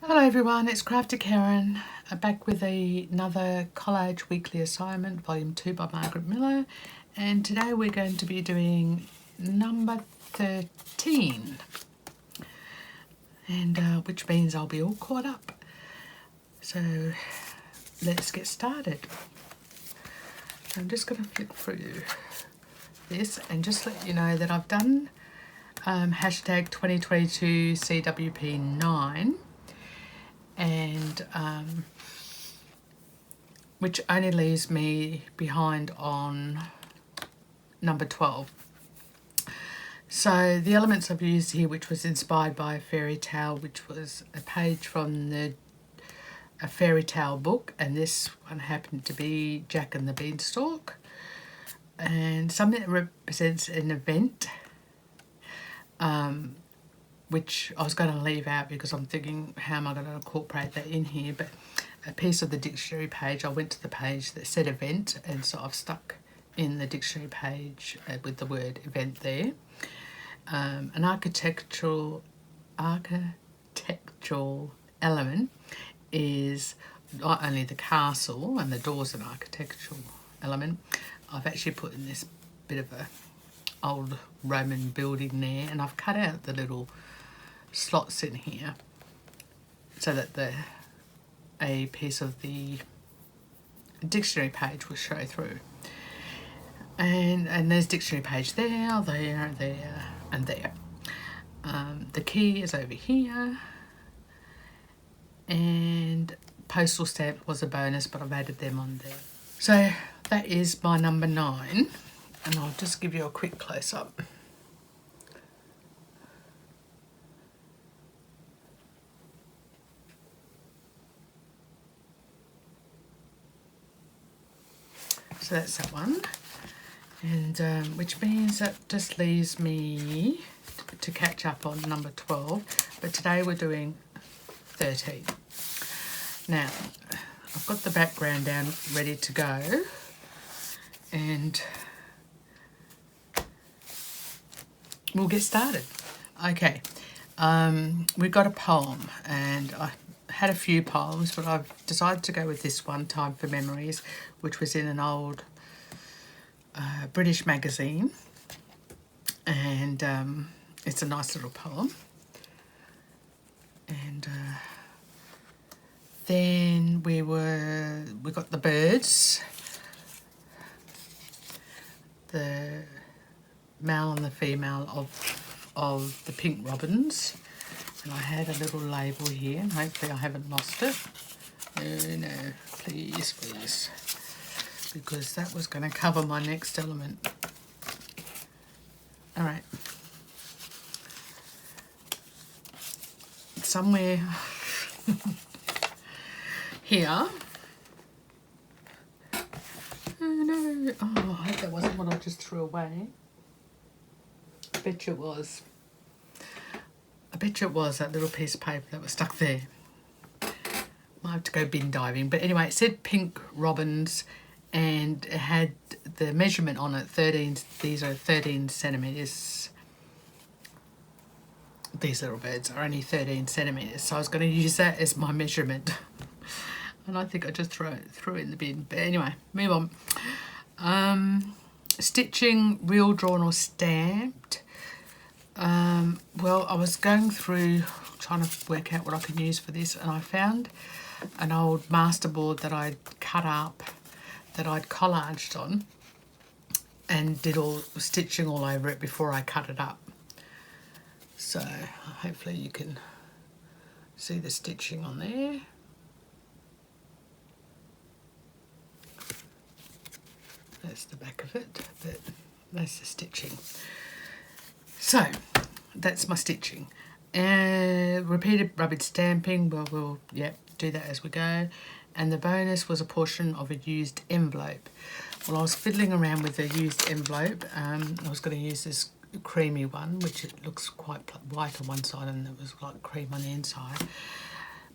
Hello everyone, it's Crafty Karen, back with another Collage weekly assignment, volume 2 by Margarete Miller, and today we're going to be doing number 13, and which means I'll be all caught up. So let's get started. I'm just going to flip through this and just let you know that I've done hashtag 2022 CWP9, and which only leaves me behind on number 12. So the elements I've used here, which was inspired by a fairy tale, which was a page from a fairy tale book, and this one happened to be Jack and the Beanstalk, and something that represents an event, which I was going to leave out because I'm thinking, how am I going to incorporate that in here? But a piece of the dictionary page, I went to the page that said event, and so I've stuck in the dictionary page with the word event there. An architectural element is not only the castle, and the door's an architectural element. I've actually put in this bit of a old Roman building there, and I've cut out the little slots in here so that a piece of the dictionary page will show through. And there's dictionary page there, and there. The key is over here, and postal stamp was a bonus, but I've added them on there. So that is my number 9, and I'll just give you a quick close-up. So that's that one, and which means that just leaves me to catch up on number 12, but today we're doing 13. Now, I've got the background down ready to go, and we'll get started. Okay, we've got a poem, and I had a few poems, but I've decided to go with this one, Time for Memories, which was in an old British magazine, and it's a nice little poem. And then we got the birds, the male and the female of the pink robins, and I had a little label here, and hopefully I haven't lost it. Oh no, please, because that was going to cover my next element. All right, somewhere here. Oh no, oh, I hope that wasn't what I just threw away. I bet you it was. I bet you it was that little piece of paper that was stuck there. Might have to go bin diving. But anyway, it said pink robins, and it had the measurement on it, 13. These are 13 centimetres. These little birds are only 13 centimetres, so I was going to use that as my measurement. And I think I just threw it in the bin. But anyway, move on. Stitching, real drawn or stamped. Well, I was going through trying to work out what I can use for this, and I found an old masterboard that I'd cut up, that I'd collaged on, and did all stitching all over it before I cut it up. So hopefully you can see the stitching on there. That's the back of it, but that's the stitching. So that's my stitching. Repeated rubbered stamping, well, we'll do that as we go. And the bonus was a portion of a used envelope. Well, I was fiddling around with the used envelope. I was going to use this creamy one, which it looks quite white on one side and it was like cream on the inside.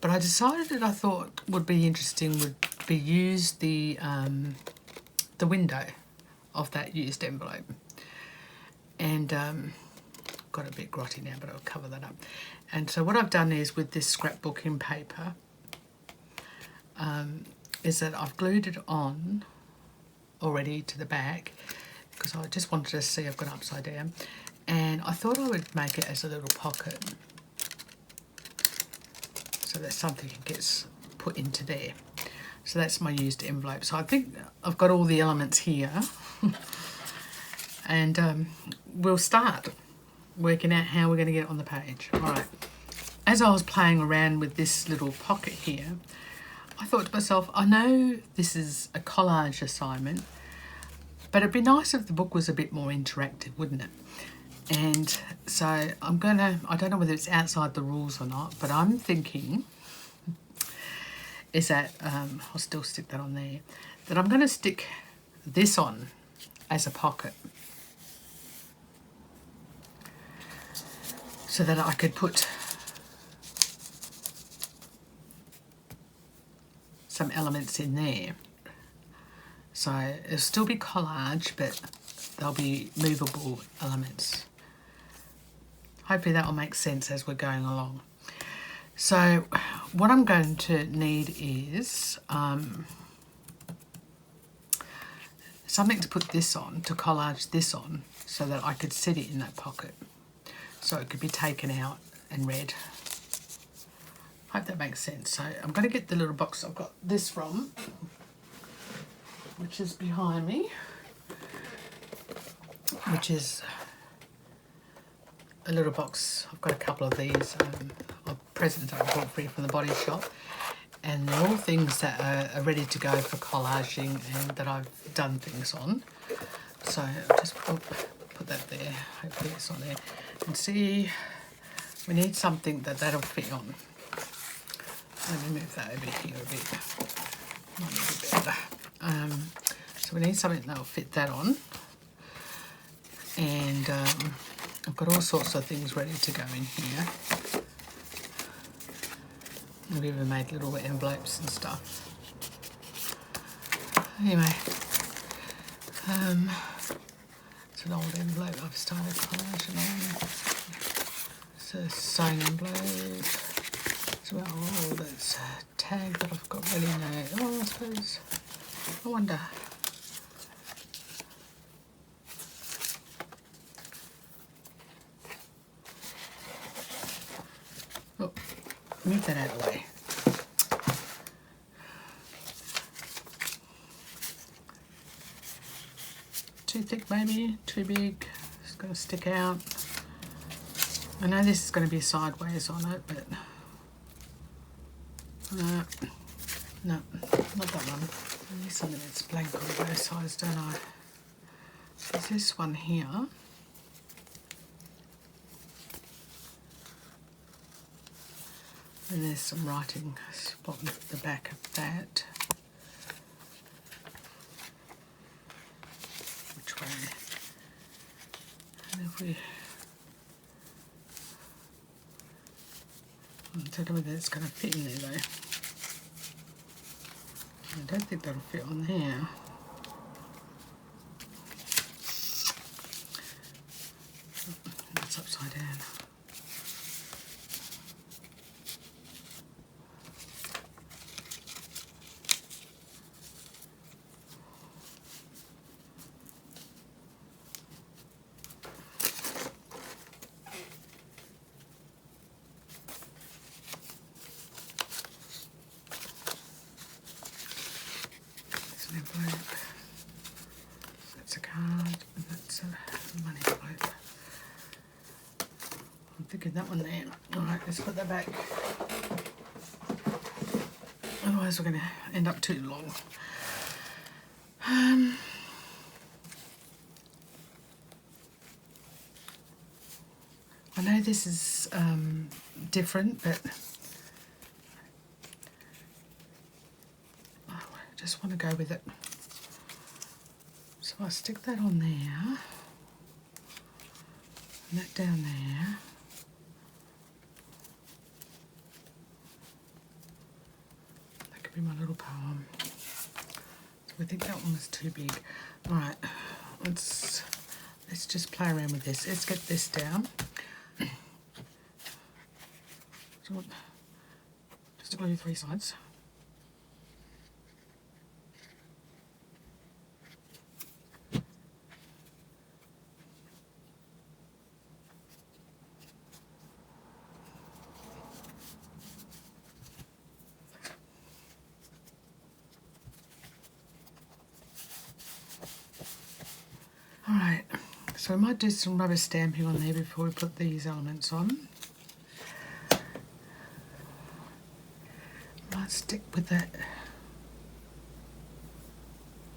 But I decided that I thought would be interesting would be use the window of that used envelope. And got a bit grotty now, but I'll cover that up. And so what I've done is with this scrapbooking paper, is that I've glued it on already to the back because I just wanted to see I've got it upside down, and I thought I would make it as a little pocket so that something gets put into there. So that's my used envelope. So I think I've got all the elements here and we'll start working out how we're going to get it on the page. All right. As I was playing around with this little pocket here, I thought to myself, I know this is a collage assignment, but it'd be nice if the book was a bit more interactive, wouldn't it? And so I'm gonna, I don't know whether it's outside the rules or not, but I'm thinking is that, I'll still stick that on there, that I'm gonna stick this on as a pocket so that I could put some elements in there. So it'll still be collage, but there'll be movable elements. Hopefully that will make sense as we're going along. So what I'm going to need is something to put this on, to collage this on, so that I could sit it in that pocket. So it could be taken out and read. Hope that makes sense. So I'm going to get the little box I've got this from, which is behind me, which is a little box. I've got a couple of these presents that I bought free from the Body Shop, and they're all things that are ready to go for collaging and that I've done things on. So I'll just put that there. Hopefully it's on there. And see, we need something that'll fit on. Let me move that over here a bit. Might be better. So we need something that'll fit that on. And I've got all sorts of things ready to go in here. I've even made little envelopes and stuff. Anyway, it's an old envelope I've started collaging on. It's a sewing envelope. Oh, that's a tag that I've got ready now. Oh, I suppose, I wonder. Oh, move that out of the way. Too thick maybe, too big, it's going to stick out. I know this is going to be sideways on it, but no, not that one. I need something that's blank on both sides, don't I? There's this one here. And there's some writing spot at the back of that. Which way? And if we... I don't know whether it's going to fit in there though. I don't think that'll fit on there. That's upside down. That's a card, and that's a money envelope. I'm thinking that one there. Alright, let's put that back. Otherwise we're going to end up too long. I know this is different, but I just want to go with it. So I stick that on there, and that down there. That could be my little poem. So I think that one was too big. All right, let's just play around with this. Let's get this down. So just to glue 3 sides. Alright, so we might do some rubber stamping on there before we put these elements on. Might stick with that.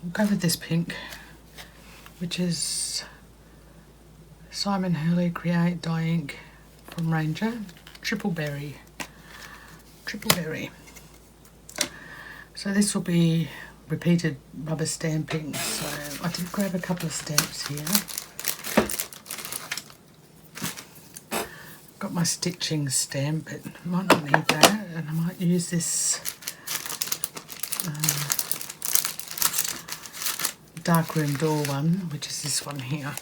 We'll go with this pink, which is Simon Hurley Create Dye Ink from Ranger, Triple Berry. Triple Berry. So this will be repeated rubber stamping. So I did grab a couple of stamps here. Got my stitching stamp, but might not need that, and I might use this darkroom door one, which is this one here.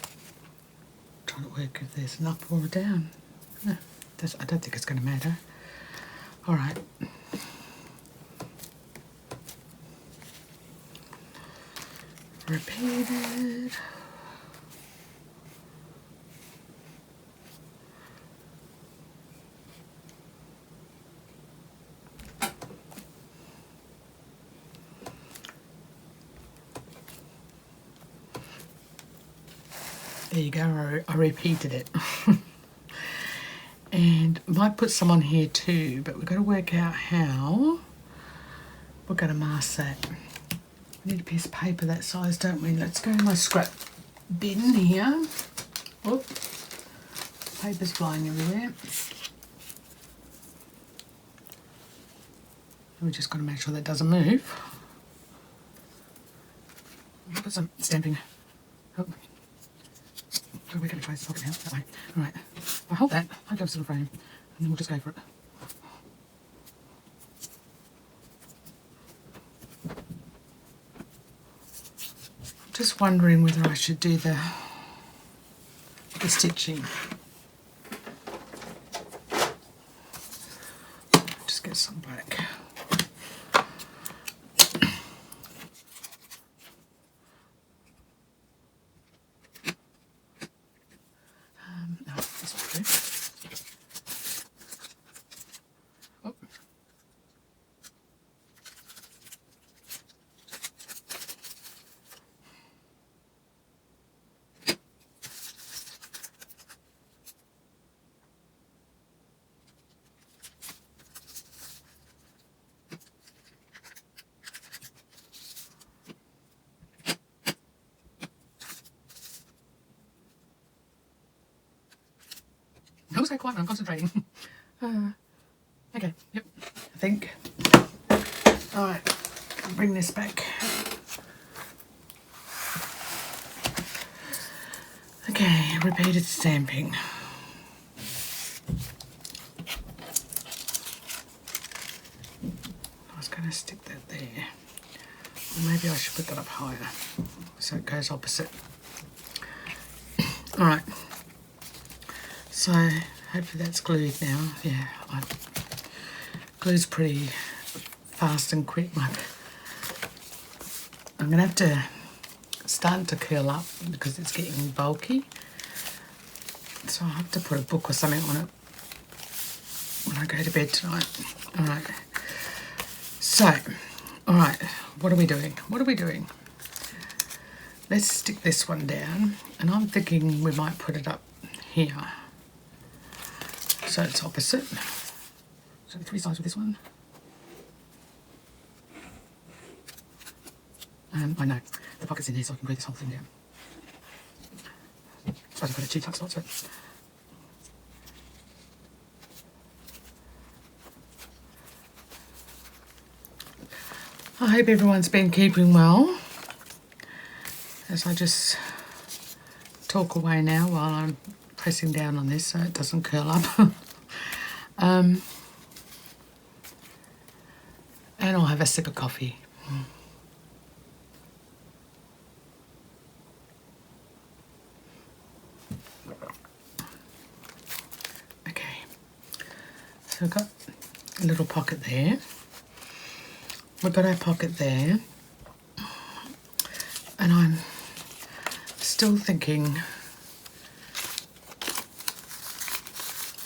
Trying to work if there's an up or a down. No, I don't think it's going to matter. All right. Repeated. There you go, I repeated it. And I might put some on here too, but we've got to work out how we're going to mask that. We need a piece of paper that size, don't we? Let's go in my scrap bin here. Oh, paper's flying everywhere. We just got to make sure that doesn't move. Put some stamping. Oh. So we're going to try this pocket now, that way. Alright, if I hold that, I'll go to the frame, and then we'll just go for it. Just wondering whether I should do the stitching. Just get some black. No, this will do. Oh. I was so quiet when I'm concentrating. Okay, yep, I think. Alright, bring this back. Okay, repeated stamping. I was going to stick that there. Or maybe I should put that up higher so it goes opposite. Alright. So, hopefully that's glued now. Yeah, glue's pretty fast and quick. I'm going to have to start to curl up because it's getting bulky. So I'll have to put a book or something on it when I go to bed tonight. Alright. So, alright, what are we doing? What are we doing? Let's stick this one down, and I'm thinking we might put it up here. So it's opposite. So 3 sides with this one. I know, the pocket's in here so I can glue this whole thing down. I suppose I've got a 2 tuck slots, but I hope everyone's been keeping well as I just talk away now while I'm pressing down on this so it doesn't curl up. And I'll have a sip of coffee. Okay, So we've got a little pocket there. We've got our pocket there. And I'm still thinking,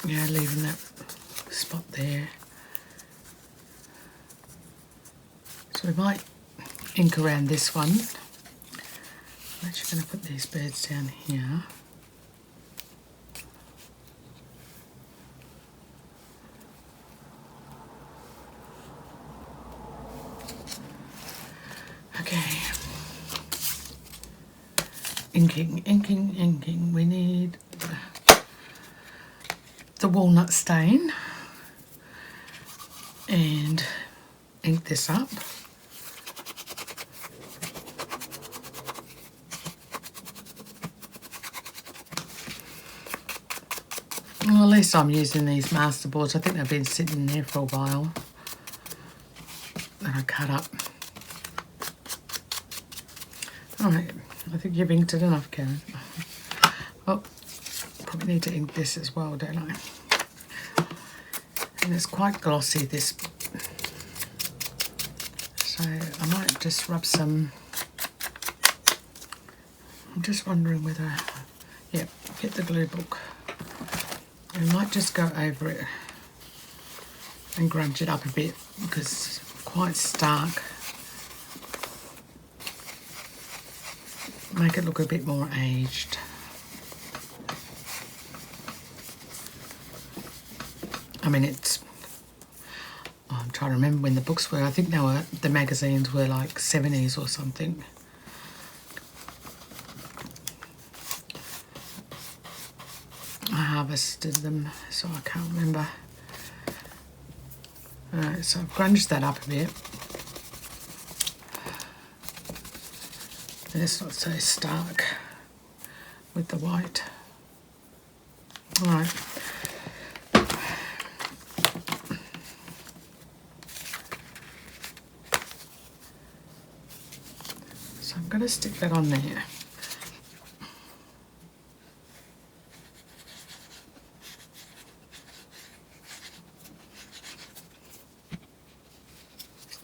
yeah, leaving that spot there. So we might ink around this one. I'm actually going to put these birds down here. Okay. Inking. We need the walnut stain and ink this up. Well, at least I'm using these master boards. I think they've been sitting there for a while that I cut up. Alright, I think you've inked it enough, Karen. Oh, probably need to ink this as well, don't I? And it's quite glossy, this. So I might just rub some. I'm just wondering whether, yeah, get the glue book. I might just go over it and grunge it up a bit because it's quite stark. Make it look a bit more aged. I mean, it's, oh, I'm trying to remember when the books were. I think the magazines were like 70s or something. I harvested them, so I can't remember. Alright, so I've grunged that up a bit. And it's not so stark with the white. Alright. So I'm going to stick that on there.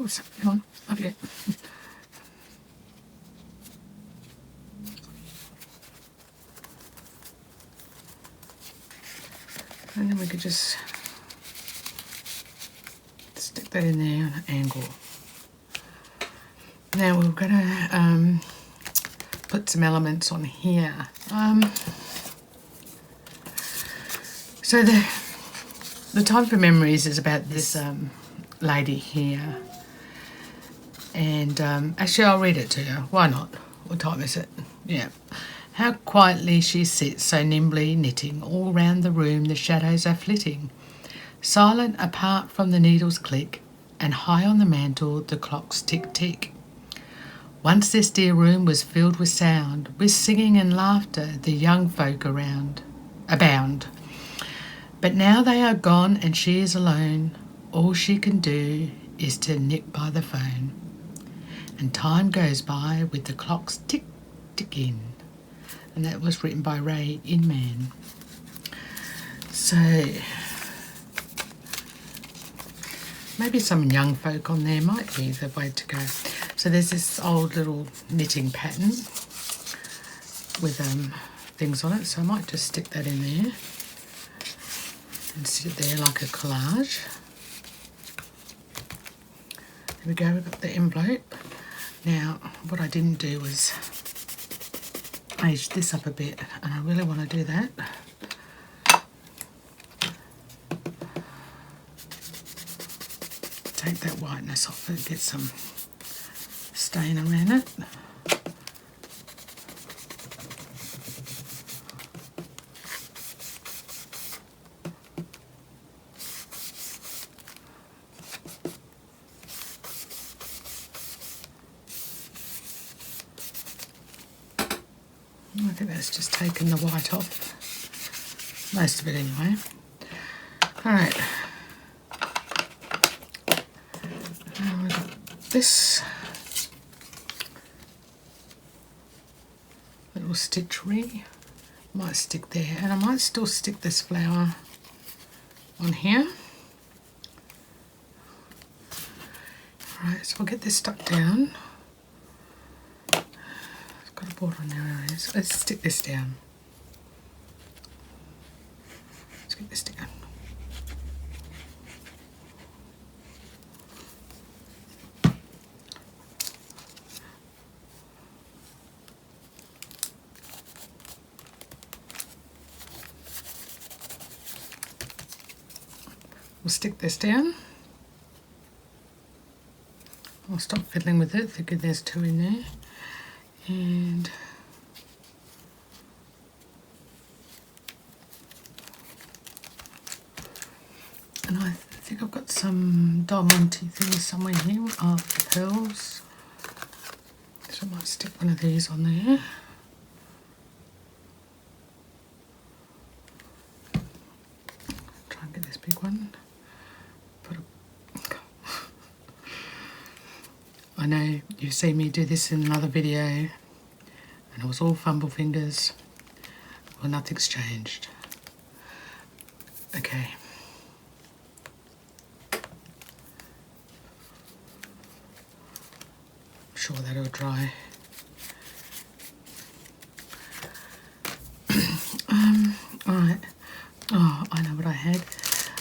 Oops, hang on, up here. And then we could just stick that in there on an angle. Now we're going to put some elements on here. So the Time for Memories is about this lady here. And actually I'll read it to you. Why not? What time is it? Yeah. How quietly she sits, so nimbly knitting. All round the room the shadows are flitting. Silent apart from the needle's click, and high on the mantel the clocks tick-tick. Once this dear room was filled with sound, with singing and laughter, the young folk abound. But now they are gone and she is alone. All she can do is to knit by the phone. And time goes by with the clocks tick-ticking. And that was written by Ray Inman. So maybe some young folk on there might be the way to go. So there's this old little knitting pattern with things on it. So I might just stick that in there and stick it there like a collage. There we go, we've got the envelope. Now, what I didn't do was age this up a bit, and I really want to do that. Take that whiteness off and get some stain around it. I think that's just taken the white off. Most of it anyway. Alright. Now we've got this little stitchery. Might stick there, and I might still stick this flower on here. So we'll get this stuck down. It's got a border on there. Let's stick this down. Let's get this down. We'll stick this down. I'll stop fiddling with it, thinking there's 2 in there. And I think I've got some diamante things somewhere here. Oh, the pearls. So I might stick one of these on there. Try and get this big one. I know you've seen me do this in another video and it was all fumble fingers. Well, nothing's changed. Okay. I'm sure that'll dry. Alright. Oh, I know what I had.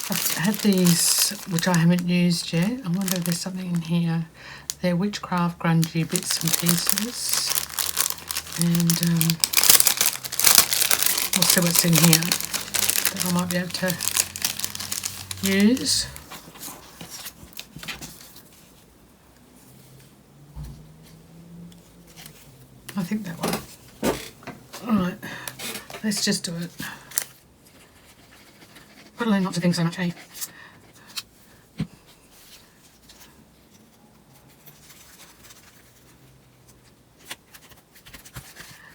I've had these, which I haven't used yet. I wonder if there's something in here. They're Witchcraft grungy bits and pieces, and we'll see what's in here that I might be able to use. I think that one. Alright, let's just do it. Got to learn not to think so much, eh?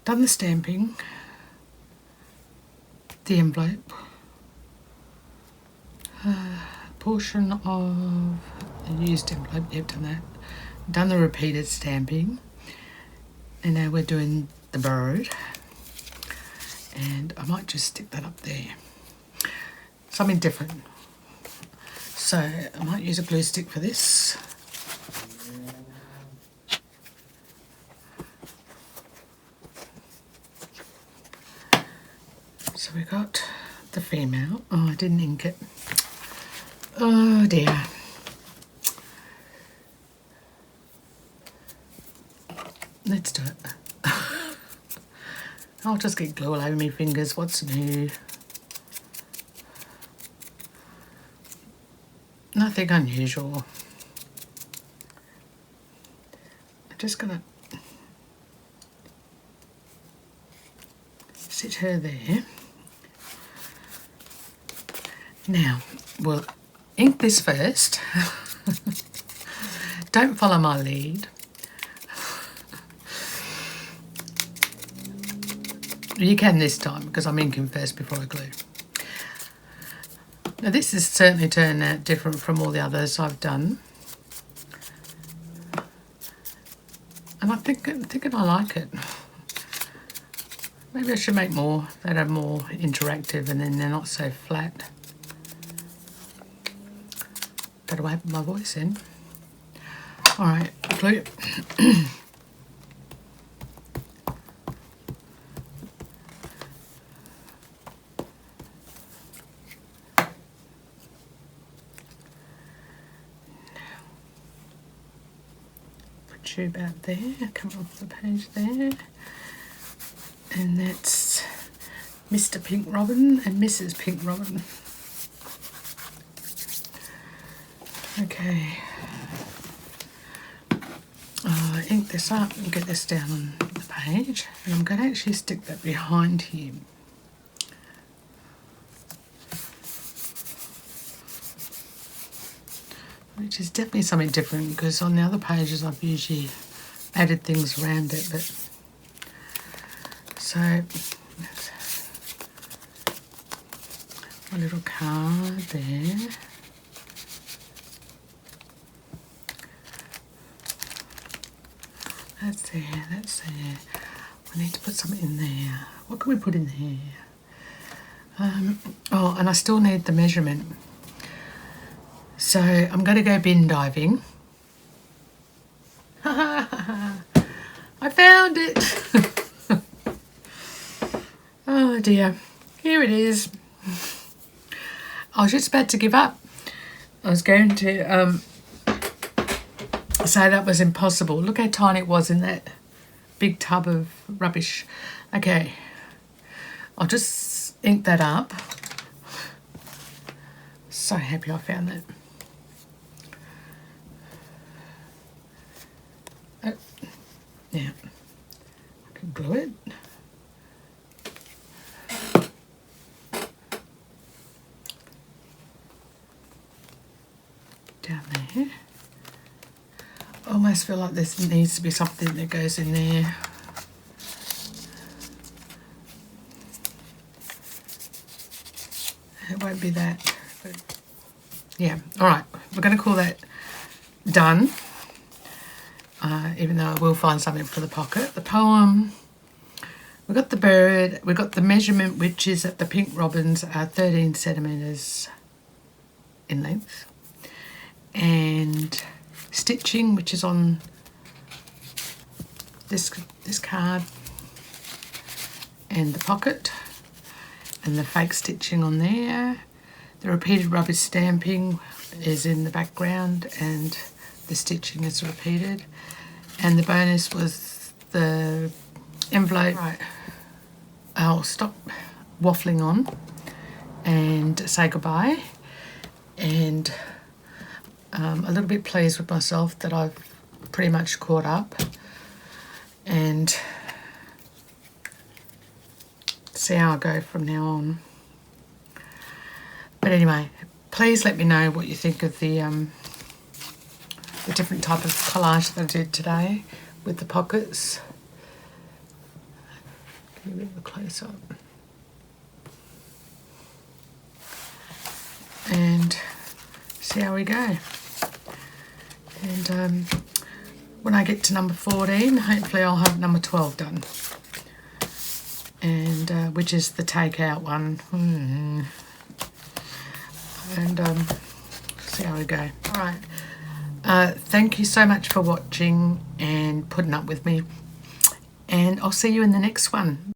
Done the stamping, the envelope, portion of a used envelope, yep, done that. Done the repeated stamping, and now we're doing the bird, and I might just stick that up there. Something different. So I might use a glue stick for this. So we got the female. Oh, I didn't ink it. Oh dear. Let's do it. I'll just get glue all over my fingers. What's new? Nothing unusual. I'm just gonna sit her there. Now, we'll ink this first. Don't follow my lead. You can this time because I'm inking first before I glue. Now this has certainly turned out different from all the others I've done. And I'm thinking I like it. Maybe I should make more that are more interactive and then they're not so flat. Better wait my voice in. Alright, glue. Put tube out there, come off the page there. And that's Mr. Pink Robin and Mrs. Pink Robin. Okay. Ink this up and get this down on the page. And I'm going to actually stick that behind here. Which is definitely something different because on the other pages I've usually added things around it, but so a little card there. That's there, that's there. We need to put something in there. What can we put in here? Oh, and I still need the measurement. So I'm going to go bin diving. Oh dear, here it is. I was just about to give up. I was going to say that was impossible. Look how tiny it was in that big tub of rubbish. Okay, I'll just ink that up. So happy I found that. Oh, yeah, I can glue it. Down there. I almost feel like this needs to be something that goes in there. It won't be that, but yeah. All right, we're going to call that done. Even though I will find something for the pocket. The poem, we've got the bird, we've got the measurement, which is that the pink robins are 13 centimetres in length, and stitching, which is on this card, and the pocket, and the fake stitching on there. The repeated rubber stamping is in the background, and the stitching is repeated. And the bonus was the envelope. Right, I'll stop waffling on and say goodbye. And a little bit pleased with myself that I've pretty much caught up, and see how I go from now on. But anyway, please let me know what you think of the different type of collage that I did today with the pockets. Give you a bit of a close up. And see how we go. And when I get to number 14, hopefully I'll have number 12 done. And which is the takeout one. And see how we go. All right. Thank you so much for watching and putting up with me. And I'll see you in the next one.